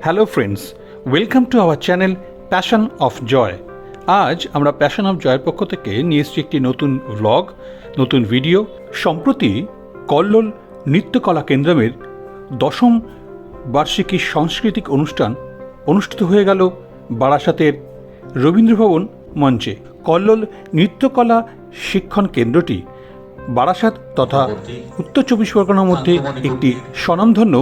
Hello friends, welcome to our channel passion of joy. আজ আমরা passion of জয়ের পক্ষ থেকে নিয়ে এসেছি একটি নতুন ভ্লগ, নতুন ভিডিও। সম্প্রতি কল্লোল নৃত্যকলা কেন্দ্রের 10ম বার্ষিকী সাংস্কৃতিক অনুষ্ঠান অনুষ্ঠিত হয়ে গেল বারাসাতের রবীন্দ্রভবন মঞ্চে। কল্লোল নৃত্যকলা শিক্ষণ কেন্দ্রটি বারাসাত তথা উত্তর চব্বিশ পরগনার মধ্যে একটি স্বনামধন্য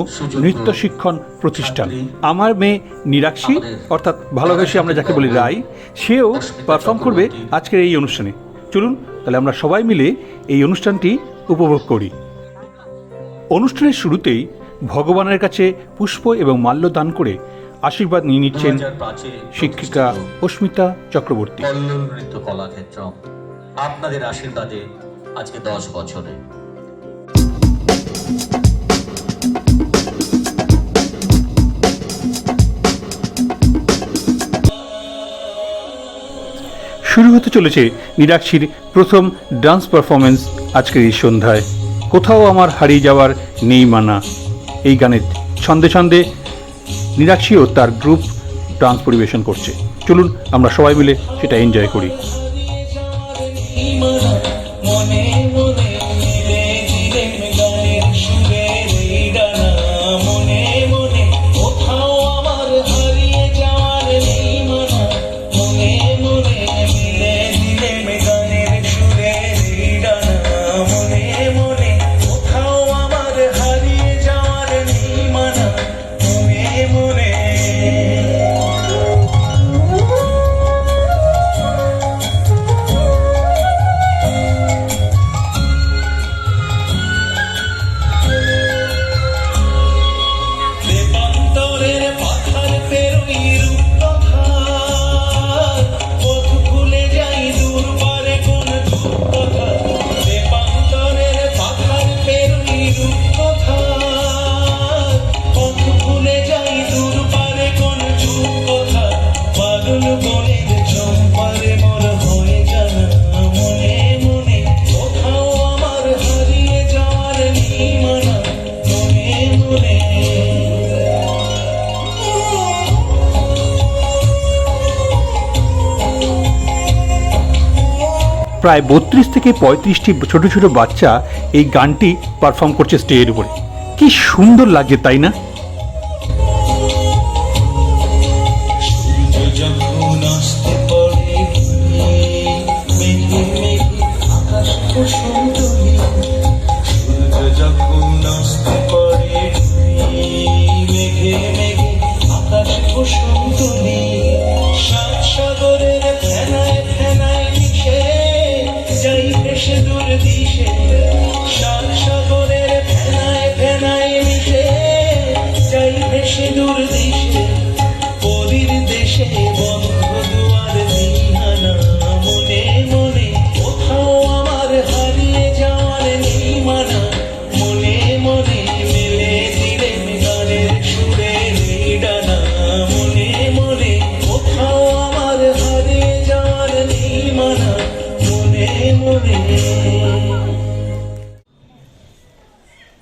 নৃত্য শিক্ষণ প্রতিষ্ঠান। আমার মেয়ে নিরাক্ষী, অর্থাৎ ভালোবেসে আমরা যাকে বলি রাই, সেও পারফর্ম করবে আজকের এই অনুষ্ঠানে। চলুন তাহলে আমরা সবাই মিলে এই অনুষ্ঠানটি উপভোগ করি। অনুষ্ঠানের শুরুতেই ভগবানের কাছে পুষ্প এবং মাল্য দান করে আশীর্বাদ নিয়ে নিচ্ছেন শিক্ষিকা অস্মিতা চক্রবর্তী। কল্লোল নৃত্য কলাক্ষেত্র আপনাদের আশীর্বাদে আজকে 10 বছরে। শুরু হতে চলেছে নিরাক্ষীর প্রথম ডান্স পারফরমেন্স আজকের এই সন্ধ্যায়। কোথাও আমার হারিয়ে যাওয়ার নেই মানা, এই গানের ছন্দে ছন্দে নিরাক্ষী ও তার গ্রুপ ডান্স পরিবেশন করছে। চলুন আমরা সবাই মিলে সেটা এনজয় করি। প্রায় 32 থেকে 35টি ছোট ছোট বাচ্চা এই গানটি পারফর্ম করছে স্টেজের উপরে। কি সুন্দর লাগছে, তাই না?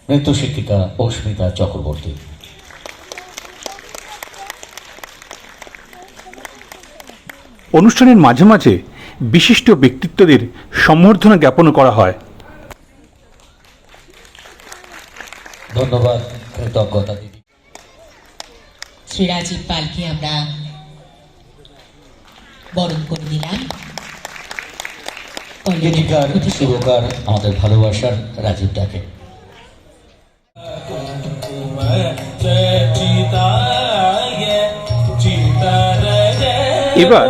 নৃত্য শিক্ষিকা অস্মিতা চক্রবর্তী। অনুষ্ঠানের মাঝে মাঝে বিশিষ্ট ব্যক্তিত্বদের সম্বর্ধনা জ্ঞাপন করা হয়। ধন্যবাদ, কৃতজ্ঞতা দিদি। শ্রী রাজীব পালকে আমরা বরণ করে দিলাম। গীতিকার সুরকার আমাদের ভালোবাসার রাজীব ডাকে। এবার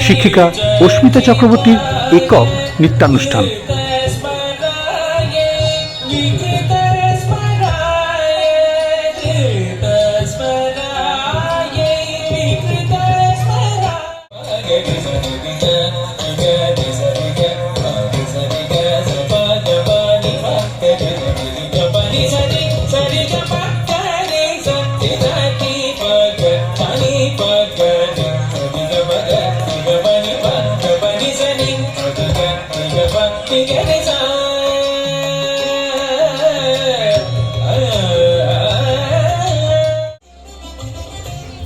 শিক্ষিকা অস্মিতা চক্রবর্তীর একক নৃত্যানুষ্ঠান।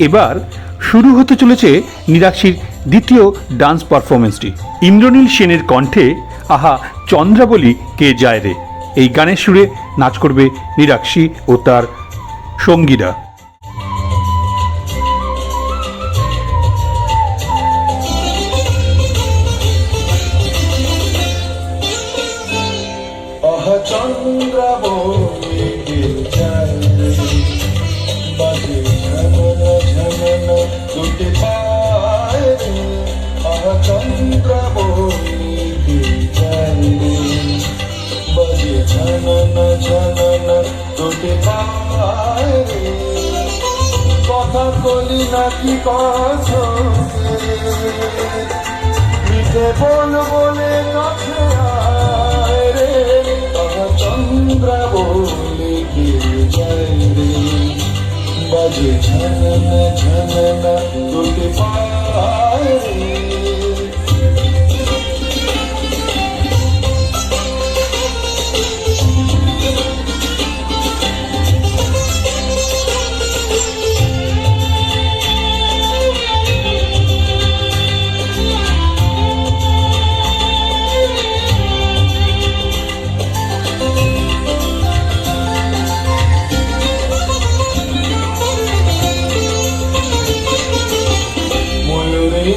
এবার শুরু হতে চলেছে নিরাক্ষীর দ্বিতীয় ডান্স পারফরমেন্সটি। ইন্দ্রনীল সেনের কণ্ঠে আহা চন্দ্রাবলী কে যায় রে, এই গানের সুরে নাচ করবে নিরাক্ষী ও তার সঙ্গীরা। আহা চন্দ্রাবলী কে যায় রে, বাজে ঝননা ঝননা দুটি পায় রে। আহা চন্দ্রাবলী কে যায় রে, বাজে ঝননা ঝননা দুটি পায় রে। কথা কলি নাকি কথা মিঠে বল বলে কাছে আয় রে। আহা চন্দ্রাবলী কে যায় রে, বাজে ঝননা ঝননা দুটি পায় রে।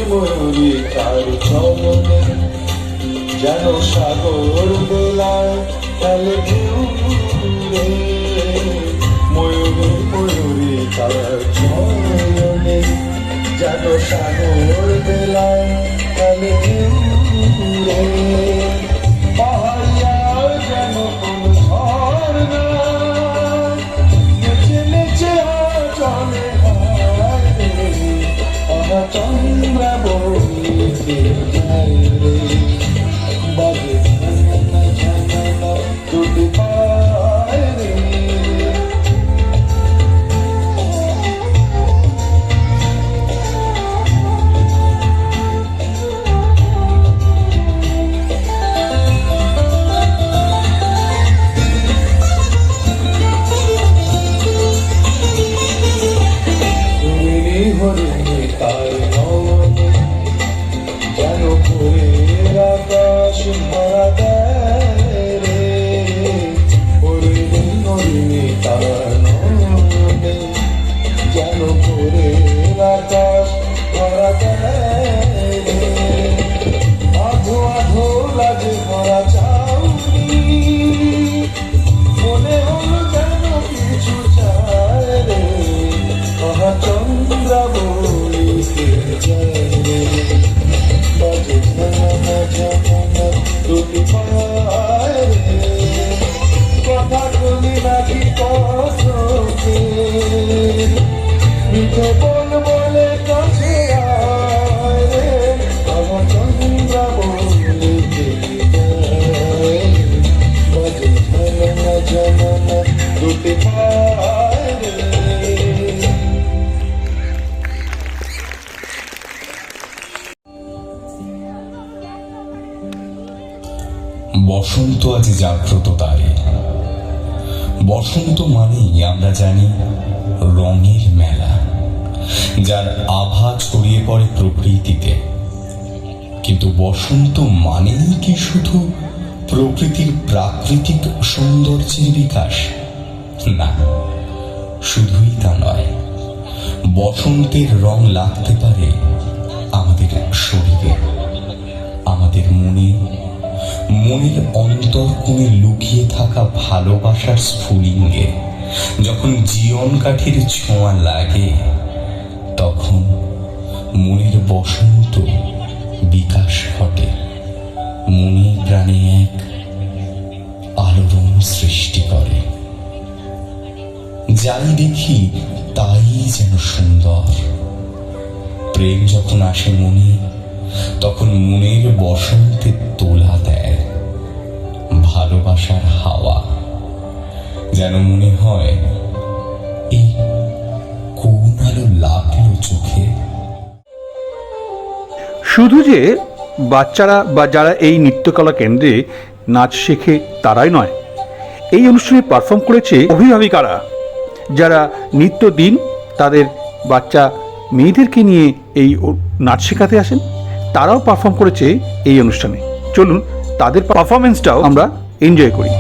ময়ূরী তার চরণে যেন সাগর বেলায় খেলে ঢেউ রে। ময়ূরী তার চরণে যেন সাগর বেলায় খেলে ঢেউ রে। পাহাড়িয়া যেন কোন ঝর্ণা নেচে নেচে চলে রে। আহা চন্দ্রাবলী কে যায় রে, বাজে ঝননা ঝননা দুটি পায় রে। হরিণী তার নয়নে যেন ভোরের আকাশ ভরা দেয় রে। হরিণী তার নয়নে যেন ভোরের আকাশ ভরা দেয় রে। আধো আধো লাগে ভরা চাউনি, মনে হলো যেন কিছু চায় রে। আহা চন্দ্রাবলী কে যায় রে, বাজে ঝননা ঝননা দুটি পায় রে। কথা কলি নাকি কথা মিঠে বল বলে কাছে আয় রে। আহা চন্দ্রাবলী কে যায় রে, বাজে ঝননা ঝননা দুটি পায় রে। বসন্ত আজ জাগ্রত তারে। বসন্ত মানেই আমরা জানি রঙের মেলা, যার আভা ছড়িয়ে পড়ে প্রকৃতিতে। কিন্তু বসন্ত মানেই কি শুধু প্রকৃতির প্রাকৃতিক সৌন্দর্যের বিকাশ? না, শুধুই তা নয়। বসন্তের রং লাগতে পারে আমাদের শরীরে, আমাদের মনে, মনের অন্তরকোণে লুকিয়ে থাকা ভালোবাসার স্ফুলিঙ্গে। যখন জীবন কাঠির ছোঁয়া লাগে, তখন মনের বসন্ত বিকাশ ঘটে, মনে প্রাণে এক আলোড়ন সৃষ্টি করে। যাই দেখি তাই যেন সুন্দর। প্রেম যখন আসে মনে, তখন মনের বসন্তে তোলা দেয় ভালোবাসার হাওয়া। যেন মনে হয় এই কোন আলো লাগলো চোখে। শুধু যে বাচ্চারা বা যারা এই নৃত্যকলা কেন্দ্রে নাচ শেখে তারাই নয়, এই অনুষ্ঠানে পারফর্ম করেছে অভিভাবিকারা, যারা নিত্যদিন তাদের বাচ্চা মেয়েদেরকে নিয়ে এই নাচ শেখাতে আসেন, তারাও পারফর্ম করেছে এই অনুষ্ঠানে। চলুন তাদের পারফরমেন্সটাও আমরা এনজয় করি।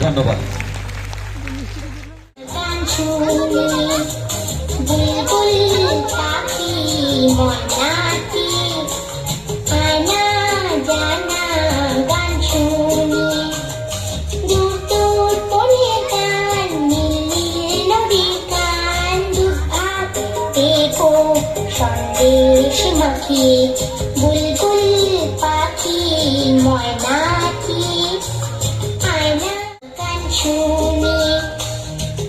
ধন্যবাদ। সন্দেশ মাখিয়ে বুলবুল পাখি ময়নাটি আয়না গান শুনে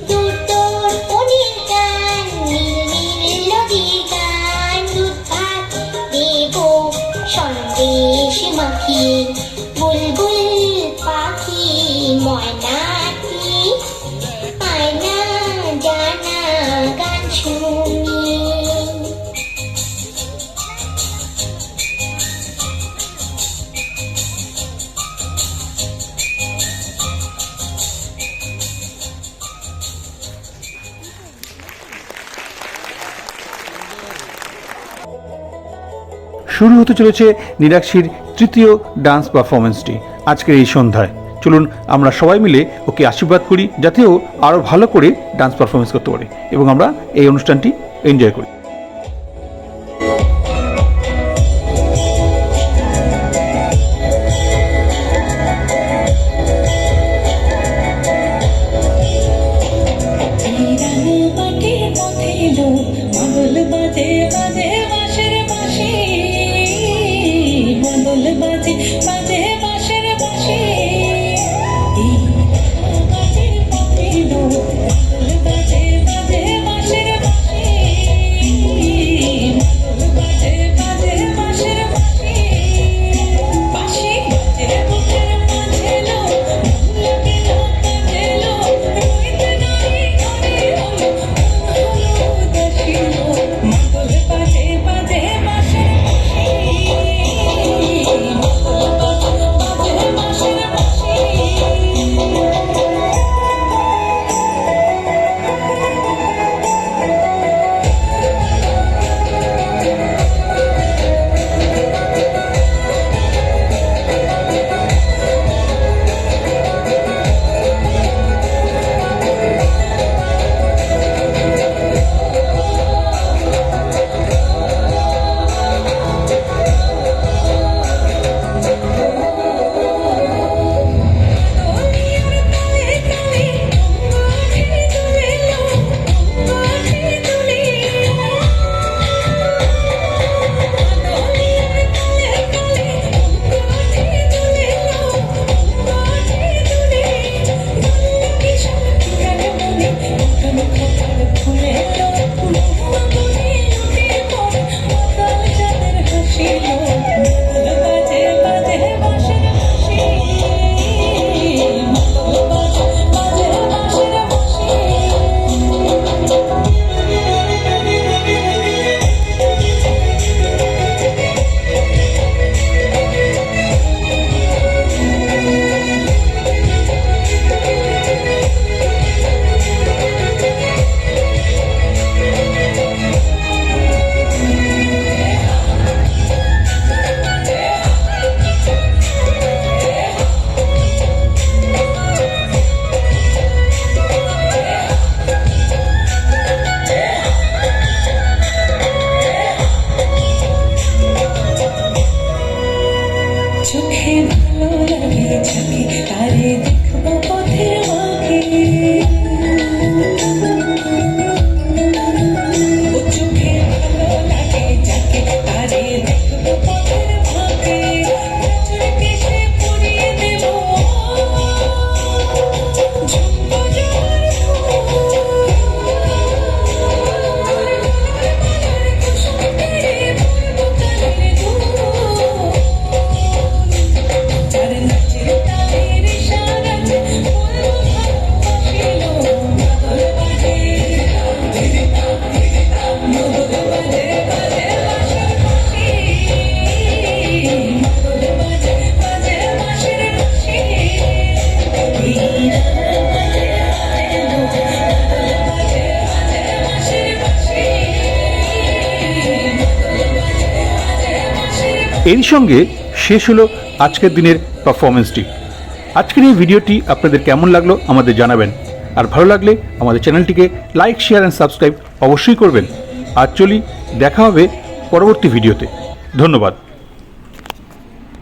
দূর পনের গান নীল নীল নদীর গান দুধ ভাত দেব সন্দেশ মাখিয়ে বুলবুল পাখি ময়নাটি আয়না জানা গান শুনে। শুরু হতে চলেছে নিরাক্ষীর তৃতীয় ডান্স পারফরমেন্সটি আজকের এই সন্ধ্যায়। চলুন আমরা সবাই মিলে ওকে আশীর্বাদ করি যাতে ও আরও ভালো করে ডান্স পারফরমেন্স করতে পারে এবং আমরা এই অনুষ্ঠানটি এনজয় করি। Mangala এরই সঙ্গে শেষ হলো আজকের দিনের পারফরমেন্সটি। আজকের এই ভিডিওটি আপনাদের কেমন লাগলো আমাদের জানাবেন, আর ভালো লাগলে আমাদের চ্যানেলটিকে লাইক, শেয়ার অ্যান্ড সাবস্ক্রাইব অবশ্যই করবেন। আর চলি, দেখা হবে পরবর্তী ভিডিওতে। ধন্যবাদ।